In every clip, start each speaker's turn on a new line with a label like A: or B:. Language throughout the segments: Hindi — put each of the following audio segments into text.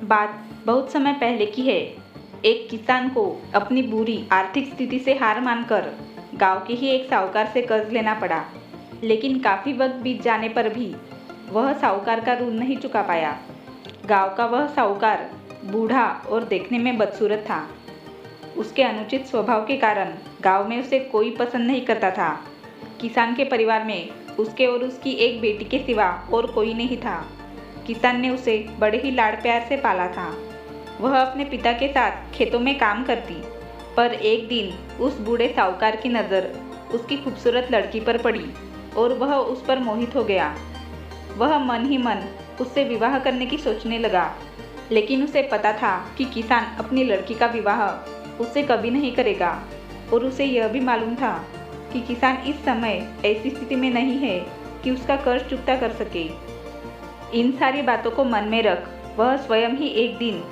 A: बात बहुत समय पहले की है। एक किसान को अपनी बुरी आर्थिक स्थिति से हार मानकर गांव के ही एक साहूकार से कर्ज लेना पड़ा। लेकिन काफ़ी वक्त बीत जाने पर भी वह साहूकार का ऋण नहीं चुका पाया। गांव का वह साहूकार बूढ़ा और देखने में बदसूरत था। उसके अनुचित स्वभाव के कारण गांव में उसे कोई पसंद नहीं करता था। किसान के परिवार में उसके और उसकी एक बेटी के सिवा और कोई नहीं था। किसान ने उसे बड़े ही लाड़ प्यार से पाला था। वह अपने पिता के साथ खेतों में काम करती, पर एक दिन उस बूढ़े साहूकार की नज़र उसकी खूबसूरत लड़की पर पड़ी और वह उस पर मोहित हो गया। वह मन ही मन उससे विवाह करने की सोचने लगा, लेकिन उसे पता था कि किसान अपनी लड़की का विवाह उससे कभी नहीं करेगा और उसे यह भी मालूम था कि किसान इस समय ऐसी स्थिति में नहीं है कि उसका कर्ज चुकता कर सके। इन सारी बातों को मन में रख वह स्वयं ही एक दिन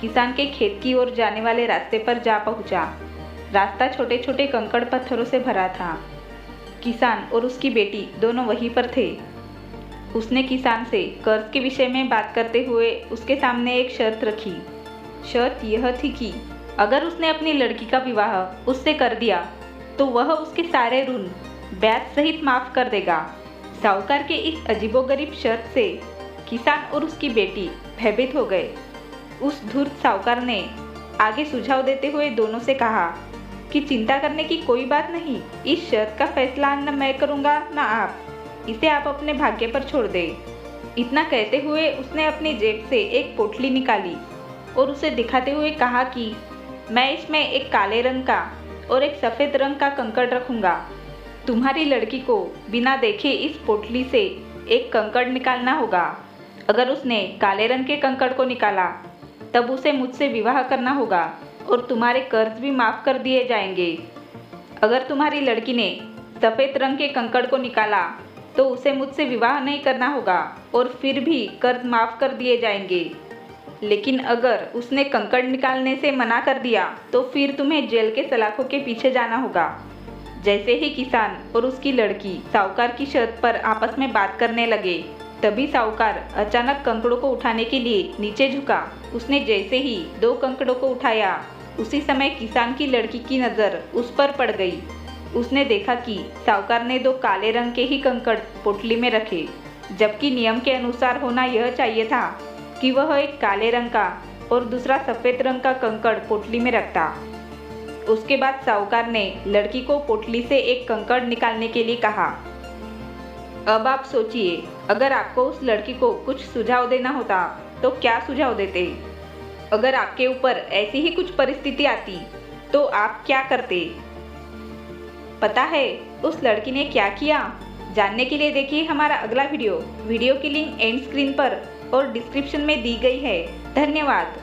A: किसान के खेत की ओर जाने वाले रास्ते पर जा पहुंचा। रास्ता छोटे छोटे कंकड़ पत्थरों से भरा था। किसान और उसकी बेटी दोनों वहीं पर थे। उसने किसान से कर्ज के विषय में बात करते हुए उसके सामने एक शर्त रखी। शर्त यह थी कि अगर उसने अपनी लड़की का विवाह उससे कर दिया तो वह उसके सारे ऋण ब्याज सहित माफ कर देगा। साहूकार के इस अजीबोगरीब शर्त से किसान और उसकी बेटी भयभीत हो गए। उस धूर्त साहूकार ने आगे सुझाव देते हुए दोनों से कहा कि चिंता करने की कोई बात नहीं, इस शर्त का फैसला न मैं करूँगा न आप, इसे आप अपने भाग्य पर छोड़ दे। इतना कहते हुए उसने अपनी जेब से एक पोटली निकाली और उसे दिखाते हुए कहा कि मैं इसमें एक काले रंग का और एक सफ़ेद रंग का कंकड़ रखूँगा। तुम्हारी लड़की को बिना देखे इस पोटली से एक कंकड़ निकालना होगा। अगर उसने काले रंग के कंकड़ को निकाला तब उसे मुझसे विवाह करना होगा और तुम्हारे कर्ज भी माफ़ कर दिए जाएंगे। अगर तुम्हारी लड़की ने सफ़ेद रंग के कंकड़ को निकाला तो उसे मुझसे विवाह नहीं करना होगा और फिर भी कर्ज माफ़ कर दिए जाएंगे। लेकिन अगर उसने कंकड़ निकालने से मना कर दिया तो फिर तुम्हें जेल के सलाखों के पीछे जाना होगा। जैसे ही किसान और उसकी लड़की साहूकार की शर्त पर आपस में बात करने लगे, तभी साहूकार अचानक कंकड़ों को उठाने के लिए नीचे झुका। उसने जैसे ही 2 कंकड़ों को उठाया, उसी समय किसान की लड़की की नज़र उस पर पड़ गई। उसने देखा कि साहूकार ने 2 काले रंग के ही कंकड़ पोटली में रखे, जबकि नियम के अनुसार होना यह चाहिए था कि वह एक काले रंग का और दूसरा सफ़ेद रंग का कंकड़ पोटली में रखता। उसके बाद साहूकार ने लड़की को पोटली से एक कंकड़ निकालने के लिए कहा। अब आप सोचिए, अगर आपको उस लड़की को कुछ सुझाव देना होता तो क्या सुझाव देते? अगर आपके ऊपर ऐसी ही कुछ परिस्थिति आती तो आप क्या करते? पता है उस लड़की ने क्या किया? जानने के लिए देखिए हमारा अगला वीडियो की लिंक एंड स्क्रीन पर और डिस्क्रिप्शन में दी गई है। धन्यवाद।